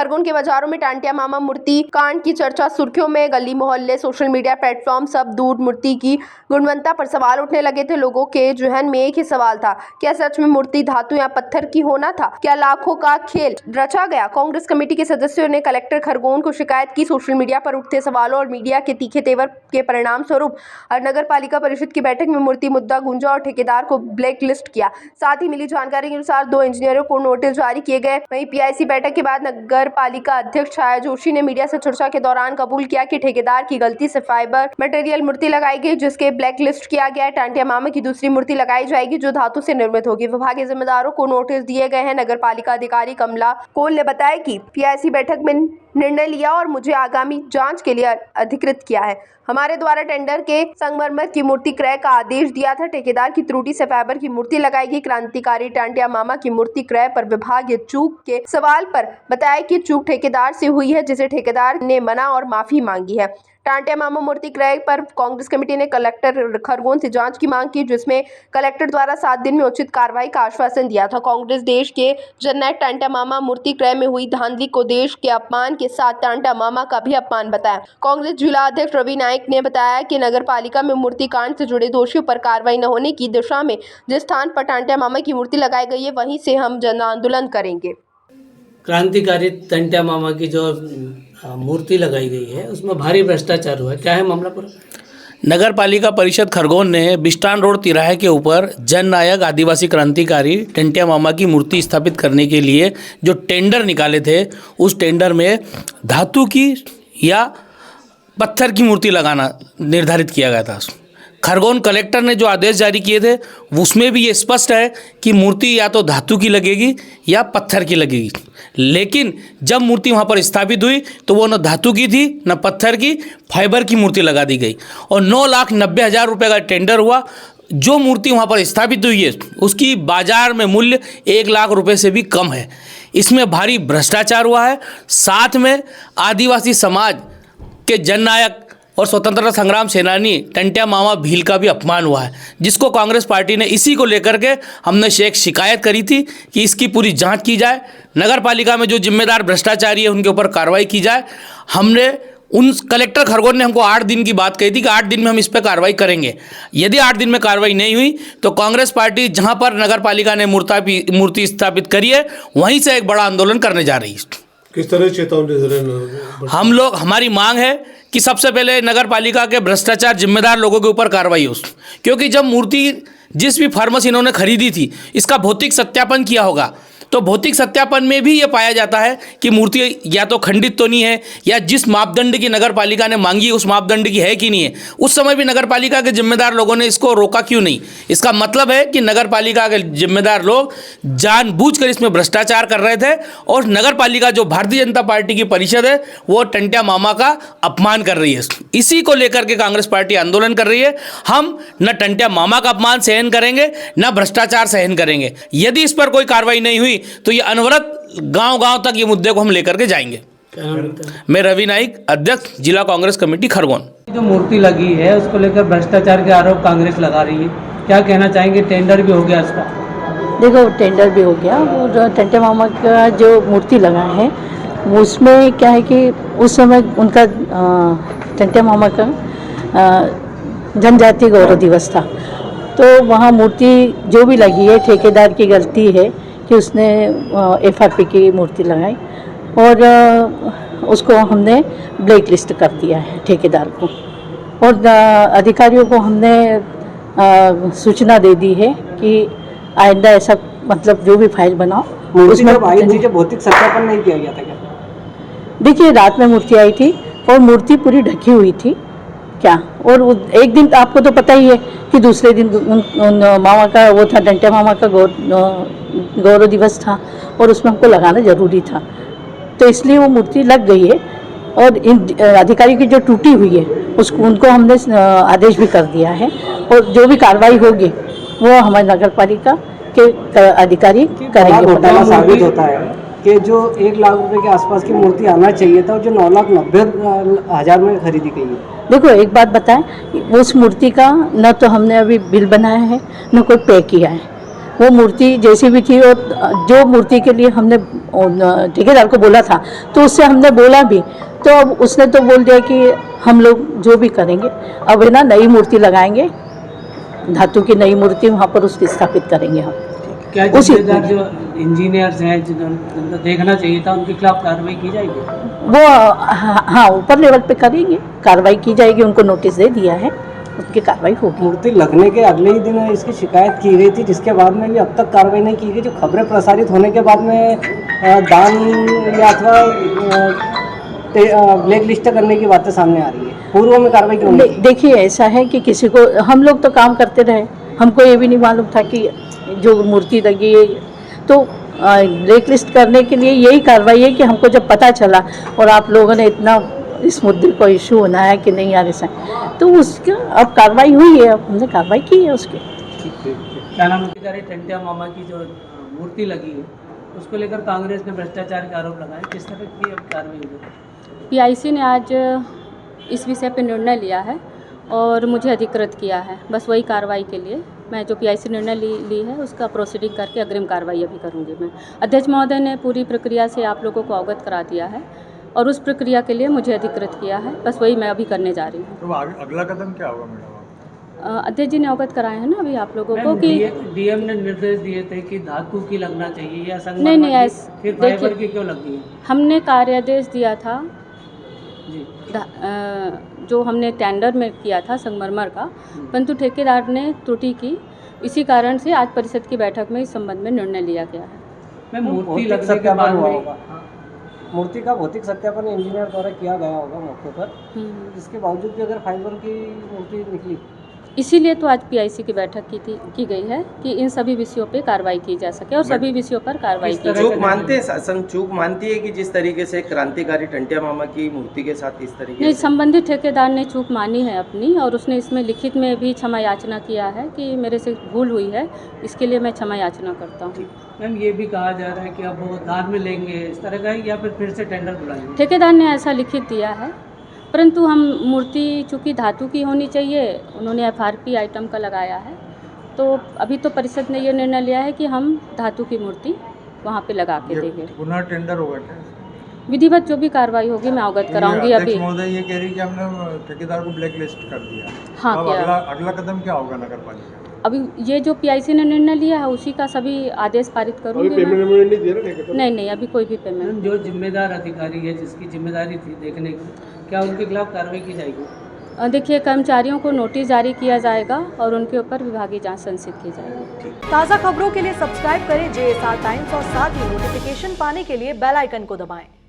खरगोन के बाजारों में टांटिया मामा मूर्ति कांड की चर्चा सुर्खियों में। गली मोहल्ले सोशल मीडिया प्लेटफॉर्म सब दूर मूर्ति की गुणवत्ता पर सवाल उठने लगे थे। लोगों के जहन में एक ही सवाल था, क्या सच में मूर्ति धातु या पत्थर की होना था? क्या लाखों का खेल रचा गया? कांग्रेस कमेटी के सदस्यों ने कलेक्टर खरगोन को शिकायत की। सोशल मीडिया पर उठते सवालों और मीडिया के तीखे तेवर के परिणाम स्वरूप नगर पालिका परिषद की बैठक में मूर्ति मुद्दा गूंजा और ठेकेदार को ब्लैक लिस्ट किया। साथ ही मिली जानकारी के अनुसार 2 इंजीनियरों को नोटिस जारी किए गए। वहीं पीआईसी बैठक के बाद नगर पालिका अध्यक्ष छाया जोशी ने मीडिया से चर्चा के दौरान कबूल किया कि ठेकेदार की गलती से फाइबर मटेरियल मूर्ति लगाई गई, जिसके ब्लैक लिस्ट किया गया है। टांटिया मामा की दूसरी मूर्ति लगाई जाएगी जो धातु से निर्मित होगी। विभागीय जिम्मेदारों को नोटिस दिए गए हैं। नगर पालिका अधिकारी कमला कोल ने बताया कि पीआईसी बैठक में निर्णय लिया और मुझे आगामी जांच के लिए अधिकृत किया है। हमारे द्वारा टेंडर के संगमरमर की मूर्ति क्रय का आदेश दिया था। ठेकेदार की त्रुटि से फाइबर की मूर्ति लगाएगी। क्रांतिकारी टांटिया मामा की मूर्ति क्रय पर विभागीय चूक के सवाल पर बताया कि चूक ठेकेदार से हुई है, जिसे ठेकेदार ने मना और माफी मांगी है। टांटिया मामा मूर्ति क्रय पर कांग्रेस कमेटी ने कलेक्टर खरगोन से जांच की मांग की, जिसमें कलेक्टर द्वारा 7 दिन में उचित कार्रवाई का आश्वासन दिया था। कांग्रेस देश के जननायक टांटिया मामा मूर्ति क्रय में हुई धांधली को देश के अपमान के साथ टांटिया मामा का भी अपमान बताया। कांग्रेस जिला अध्यक्ष रवि नाइक ने बताया कि नगर पालिका में मूर्ति कांड से जुड़े दोषियों पर कार्रवाई न होने की दिशा में जिस स्थान पर टांटिया मामा की मूर्ति लगाई गई है, वहीं से हम जन आंदोलन करेंगे। क्रांतिकारी टांटिया मामा की जो मूर्ति लगाई गई है उसमें भारी भ्रष्टाचार हुआ है, क्या है मामला पूरा? नगर पालिका परिषद खरगोन ने बिस्टान रोड तिराहे के ऊपर जननायक आदिवासी क्रांतिकारी टांटिया मामा की मूर्ति स्थापित करने के लिए जो टेंडर निकाले थे, उस टेंडर में धातु की या पत्थर की मूर्ति लगाना निर्धारित किया गया था। खरगोन कलेक्टर ने जो आदेश जारी किए थे उसमें भी ये स्पष्ट है कि मूर्ति या तो धातु की लगेगी या पत्थर की लगेगी। लेकिन जब मूर्ति वहाँ पर स्थापित हुई तो वो न धातु की थी न पत्थर की, फाइबर की मूर्ति लगा दी गई और 9,90,000 रुपये का टेंडर हुआ। जो मूर्ति वहाँ पर स्थापित हुई है उसकी बाजार में मूल्य 1 लाख रुपये से भी कम है। इसमें भारी भ्रष्टाचार हुआ है। साथ में आदिवासी समाज के जननायक और स्वतंत्रता संग्राम सेनानी टांटिया मामा भील का भी अपमान हुआ है, जिसको कांग्रेस पार्टी ने इसी को लेकर के हमने एक शिकायत करी थी कि इसकी पूरी जांच की जाए, नगर पालिका में जो जिम्मेदार भ्रष्टाचारी है उनके ऊपर कार्रवाई की जाए। हमने उन कलेक्टर खरगोन ने हमको 8 दिन की बात कही थी कि 8 दिन में हम इस पर कार्रवाई करेंगे। यदि 8 दिन में कार्रवाई नहीं हुई तो कांग्रेस पार्टी जहाँ पर नगर पालिका ने मूर्ति स्थापित करी है वहीं से एक बड़ा आंदोलन करने जा रही है। किस तरह चेतावनी दे रहे हैं? हम लोग, हमारी मांग है कि सबसे पहले नगर पालिका के भ्रष्टाचार जिम्मेदार लोगों के ऊपर कार्रवाई हो, क्योंकि जब मूर्ति जिस भी फर्म से इन्होंने खरीदी थी इसका भौतिक सत्यापन किया होगा तो भौतिक सत्यापन में भी ये पाया जाता है कि मूर्ति या तो खंडित तो नहीं है या जिस मापदंड की नगर पालिका ने मांगी उस मापदंड की है कि नहीं है। उस समय भी नगर पालिका के जिम्मेदार लोगों ने इसको रोका क्यों नहीं? इसका मतलब है कि नगर पालिका के जिम्मेदार लोग जानबूझकर इसमें भ्रष्टाचार कर रहे थे और नगर पालिका जो भारतीय जनता पार्टी की परिषद है वो टांटिया मामा का अपमान कर रही है। इसी को लेकर के कांग्रेस पार्टी आंदोलन कर रही है। हम न टांटिया मामा का अपमान सहन करेंगे न भ्रष्टाचार सहन करेंगे। यदि इस पर कोई कार्रवाई नहीं हुई तो ये अनवरत गांव-गांव तक ये मुद्दे को हम लेकर के जाएंगे। मैं रवि नाइक, अध्यक्ष जिला कांग्रेस कमेटी खरगोन। जो मूर्ति लगी है उसको लेकर भ्रष्टाचार के आरोप कांग्रेस लगा रही है, क्या कहना चाहेंगे? टेंडर भी हो गया इसका? देखो, टेंडर भी हो गया। वो जो टांटिया मामा का जो मूर्ति लगा है उसमें क्या है कि उस समय उनका टांटिया मामा का जनजातीय गौरव दिवस था, तो वहाँ मूर्ति जो भी लगी है ठेकेदार की गलती है कि उसने FRP की मूर्ति लगाई और उसको हमने ब्लैक लिस्ट कर दिया है ठेकेदार को। और अधिकारियों को हमने सूचना दे दी है कि आइंदा ऐसा मतलब जो भी फाइल बनाओ उसमें भौतिक सत्यापन नहीं किया गया था क्या? देखिए, रात में मूर्ति आई थी और मूर्ति पूरी ढकी हुई थी क्या, और एक दिन आपको तो पता ही है कि दूसरे दिन उन मामा का वो था, टांटिया मामा का गौरव दिवस था और उसमें हमको लगाना ज़रूरी था, तो इसलिए वो मूर्ति लग गई है। और इन अधिकारी की जो टूटी हुई है उसको उनको हमने आदेश भी कर दिया है और जो भी कार्रवाई होगी वो हमारे नगर पालिका के अधिकारी करेंगे। घोटाला साबित होता है कि जो 1 लाख रुपए के आसपास की मूर्ति आना चाहिए था जो 9,90,000 में खरीदी गई है। देखो, एक बात बताएं, उस मूर्ति का न तो हमने अभी बिल बनाया है न कोई पे किया है। वो मूर्ति जैसी भी थी, और जो मूर्ति के लिए हमने ठेकेदार को बोला था तो उससे हमने बोला भी, तो अब उसने तो बोल दिया कि हम लोग जो भी करेंगे, अब ना नई मूर्ति लगाएंगे, धातु की नई मूर्ति वहाँ पर उसकी स्थापित करेंगे हम। क्या उसी- जिम्मेदार जो इंजीनियर्स हैं जिन्होंने देखना चाहिए था, उनके खिलाफ कार्रवाई की जाएगी? वो हाँ ऊपर लेवल पे करेंगे, कार्रवाई की जाएगी, उनको नोटिस दे दिया है, उनकी कार्रवाई होगी। मूर्ति लगने के अगले ही दिन इसकी शिकायत की गई थी, जिसके बाद में भी अब तक कार्रवाई नहीं की गई। जो खबरें प्रसारित होने के बाद में दान या अथवा ब्लैक लिस्ट करने की बातें सामने आ रही है, पूर्व में कार्रवाई क्यों नहीं की? देखिए ऐसा है कि किसी को, हम लोग तो काम करते रहे, हमको ये भी नहीं मालूम था कि जो मूर्ति लगी है, तो ब्लैक लिस्ट करने के लिए यही कार्रवाई है कि हमको जब पता चला और आप लोगों ने इतना इस मुद्दे को इशू होना है कि नहीं यार ऐसा, तो उसका अब कार्रवाई हुई है, अब हमने कार्रवाई की है उसकी। क्या नाम है? टंटिया मामा की जो मूर्ति लगी है उसको लेकर कांग्रेस ने भ्रष्टाचार के आरोप लगाए, किस तरह की अब कार्रवाई होगी? पीआईसी ने आज इस विषय पर निर्णय लिया है और मुझे अधिकृत किया है। बस वही कार्रवाई के लिए मैं जो पीआईसी निर्णय ली है उसका प्रोसीडिंग करके अग्रिम कार्रवाई अभी करूंगी मैं। अध्यक्ष महोदय ने पूरी प्रक्रिया से आप लोगों को अवगत करा दिया है और उस प्रक्रिया के लिए मुझे अधिकृत किया है, बस वही मैं अभी करने जा रही हूँ। तो अगला कदम क्या होगा मैडम? अध्यक्ष जी ने अवगत कराए हैं ना अभी आप लोगों को कि डीएम ने निर्देश दिए थे कि धातु की लगना चाहिए या संगमरमर नहीं, नहीं, की, ऐसे- फिर देखिए- फाइबर की क्यों लग गई है? हमने कार्यादेश दिया था जी जो हमने टेंडर में किया था संगमरमर का, परंतु ठेकेदार ने त्रुटि की, इसी कारण से आज परिषद की बैठक में इस संबंध में निर्णय लिया गया है। मैं मूर्ति भौतिक लगने के सत्यापन बाद हुआ में होगा। मूर्ति का भौतिक सत्यापन इंजीनियर द्वारा किया गया होगा मौके पर, इसके बावजूद भी अगर फाइबर की मूर्ति निकली, इसीलिए तो आज पीआईसी की बैठक की गई है कि इन सभी विषयों पे कार्रवाई की जा सके और सभी विषयों पर कार्रवाई की जाए। चूक मानते हैं शासन चूक मानती है कि जिस तरीके से क्रांतिकारी टंटिया मामा की मूर्ति के साथ इस तरीके नहीं, से संबंधित ठेकेदार ने चूक मानी है अपनी और उसने इसमें लिखित में भी क्षमा याचना किया है कि मेरे से भूल हुई है, इसके लिए मैं क्षमा याचना करता हूँ। मैम ये भी कहा जा रहा है कि अब वो दान में लेंगे इस तरह का, या फिर से टेंडर बुलाएंगे? ठेकेदार ने ऐसा लिखित दिया है, परंतु हम मूर्ति चूँकि धातु की होनी चाहिए, उन्होंने एफआरपी आइटम का लगाया है, तो अभी तो परिषद ने ये निर्णय लिया है कि हम धातु की मूर्ति वहाँ पे लगा के देंगे। पुनः टेंडर होगा क्या? विधिवत जो भी कार्रवाई होगी मैं अवगत कराऊंगी अभी। अध्यक्ष महोदय ये कह रही कि हमने ठेकेदार को ब्लैक लिस्ट कर दिया। हाँ, अब किया। अगला कदम क्या होगा नगर पालिका? अभी ये जो पीआईसी ने निर्णय लिया है उसी का सभी आदेश पारित अभी करूंगी पेमेंट मैं। वेमेंट नहीं दे रहे ठेकेदार? नहीं, अभी कोई भी पेमेंट। मैम जो जिम्मेदार अधिकारी है जिसकी जिम्मेदारी थी देखने की, क्या उनके खिलाफ कार्रवाई की जाएगी? देखिए, कर्मचारियों को नोटिस जारी किया जाएगा और उनके ऊपर विभागीय जांच संसिद्ध की जाएगी। ताज़ा खबरों के लिए सब्सक्राइब करें JSR टाइम्स और साथ ही नोटिफिकेशन पाने के लिए बेल आइकन को दबाएं।